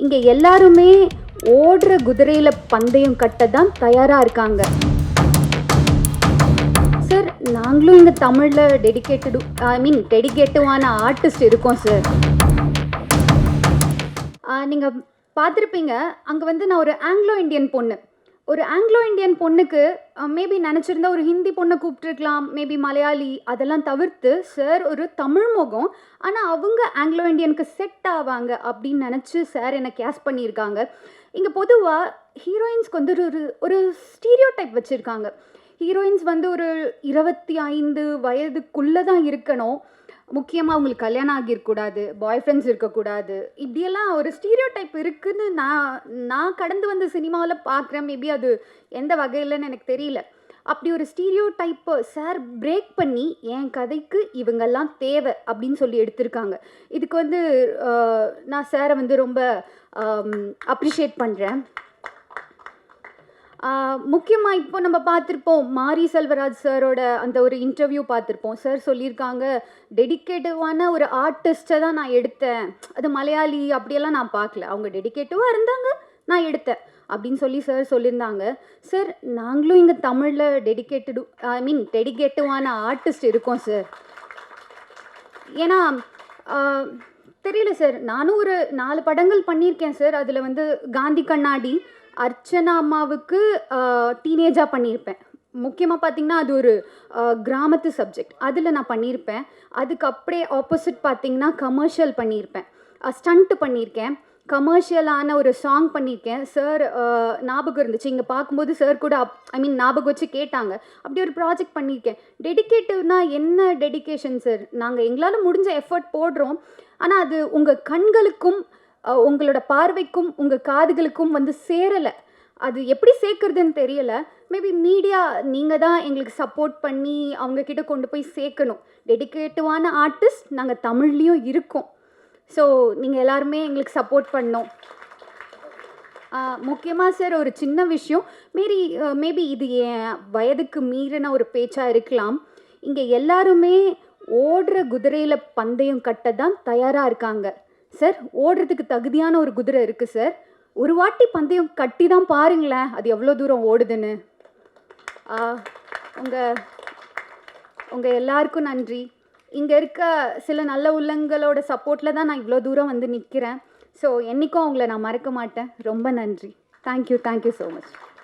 இங்கே எல்லாருமே ஓடுற குதிரையில் பந்தயம் கட்ட தான் தயாராக இருக்காங்க. சார், நாங்களும் இங்கே தமிழில் டெடிகேட்டிவான ஆர்டிஸ்ட் இருக்கோம் சார். நீங்கள் பார்த்துருப்பீங்க, அங்கே வந்து நான் ஒரு ஆங்கிலோ இண்டியன் பொண்ணு. ஒரு ஆங்கிலோ இண்டியன் பொண்ணுக்கு மேபி நினச்சிருந்தா ஒரு ஹிந்தி பொண்ணை கூப்பிட்டுருக்கலாம், மேபி மலையாளி, அதெல்லாம் தவிர்த்து சார் ஒரு தமிழ் முகம், ஆனால் அவங்க ஆங்கிலோ இண்டியனுக்கு செட் ஆவாங்க அப்படின்னு நினச்சி சார் என்னை கேஸ்ட் பண்ணியிருக்காங்க. இங்கே பொதுவாக ஹீரோயின்ஸ்க்கு வந்து ஒரு ஒரு ஸ்டீரியோ டைப் வச்சுருக்காங்க. ஹீரோயின்ஸ் வந்து ஒரு 25 வயதுக்குள்ளே தான் இருக்கணும், முக்கியமாக அவங்களுக்கு கல்யாணம் ஆகியிருக்கக்கூடாது, பாய் ஃப்ரெண்ட்ஸ் இருக்கக்கூடாது, இப்படியெல்லாம் ஒரு ஸ்டீரியோ டைப் இருக்குதுன்னு நான் கடந்து வந்து சினிமாவில் பார்க்குறேன். மேபி அது எந்த வகையிலன்னு எனக்கு தெரியல. அப்படி ஒரு ஸ்டீரியோ டைப்பை சார் பிரேக் பண்ணி என் கதைக்கு இவங்கெல்லாம் தேவை அப்படின்னு சொல்லி எடுத்திருக்காங்க. இதுக்கு வந்து நான் சாரை வந்து ரொம்ப அப்ரிஷியேட் பண்ணுறேன். முக்கியமாக இப்போ நம்ம பார்த்துருப்போம், மாரி செல்வராஜ் சாரோட அந்த ஒரு இன்டர்வியூ பார்த்துருப்போம். சார் சொல்லியிருக்காங்க, டெடிக்கேட்டிவான ஒரு ஆர்டிஸ்ட்டை தான் நான் எடுத்தேன், அது மலையாளி அப்படியெல்லாம் நான் பார்க்கல, அவங்க டெடிக்கேட்டிவாக இருந்தாங்க, நான் எடுத்தேன் அப்படின்னு சொல்லி சார் சொல்லியிருந்தாங்க. சார், நாங்களும் இங்கே தமிழில் டெடிக்கேட்டிவான ஆர்டிஸ்ட் இருக்கோம் சார். ஏன்னா தெரியல சார், நானும் ஒரு 4 படங்கள் பண்ணியிருக்கேன் சார். அதில் வந்து காந்தி கண்ணாடி, அர்ச்சனா அம்மாவுக்கு டீனேஜாக பண்ணியிருப்பேன். முக்கியமாக பார்த்திங்கன்னா அது ஒரு கிராமத்து சப்ஜெக்ட், அதில் நான் பண்ணியிருப்பேன். அதுக்கு அப்படியே ஆப்போசிட் பார்த்திங்கன்னா கமர்ஷியல் பண்ணியிருப்பேன், ஸ்டண்ட்டு பண்ணியிருக்கேன், கமர்ஷியலான ஒரு சாங் பண்ணியிருக்கேன். சார் ஞாபகம் இருந்துச்சு, இங்கே பார்க்கும்போது சார் கூட ஞாபகம் வச்சு கேட்டாங்க, அப்படி ஒரு ப்ராஜெக்ட் பண்ணியிருக்கேன். டெடிக்கேட்டிவ்னா என்ன டெடிக்கேஷன் சார்? நாங்கள் எங்களால் முடிஞ்ச எஃபர்ட் போடுறோம், ஆனால் அது உங்கள் கண்களுக்கும் உங்களோட பார்வைக்கும் உங்கள் காதுகளுக்கும் வந்து சேரலை. அது எப்படி சேர்க்குறதுன்னு தெரியலை. மேபி மீடியா நீங்கள் தான் எங்களுக்கு சப்போர்ட் பண்ணி அவங்கக்கிட்ட கொண்டு போய் சேர்க்கணும். டெடிக்கேட்டிவான ஆர்டிஸ்ட் நாங்கள் தமிழ்லேயும் இருக்கோம். ஸோ நீங்கள் எல்லாருமே எங்களுக்கு சப்போர்ட் பண்ணோம். முக்கியமாக சார் ஒரு சின்ன விஷயம், மேபி இது என் வயதுக்கு மீறின ஒரு பேச்சாக இருக்கலாம். இங்கே எல்லாருமே ஓடுற குதிரையில் பந்தயம் கட்ட தான் தயாராக இருக்காங்க. சார், ஓடுறதுக்கு தகுதியான ஒரு குதிரை இருக்குது சார். ஒரு வாட்டி பந்தயம் கட்டி தான் பாருங்களேன், அது எவ்வளோ தூரம் ஓடுதுன்னு. உங்கள் எல்லாருக்கும் நன்றி. இங்கே இருக்க சில நல்ல உள்ளங்களோட சப்போர்ட்டில் தான் நான் இவ்வளோ தூரம் வந்து நிற்கிறேன். ஸோ என்றைக்கும் அவங்கள நான் மறக்க மாட்டேன். ரொம்ப நன்றி. Thank you so much.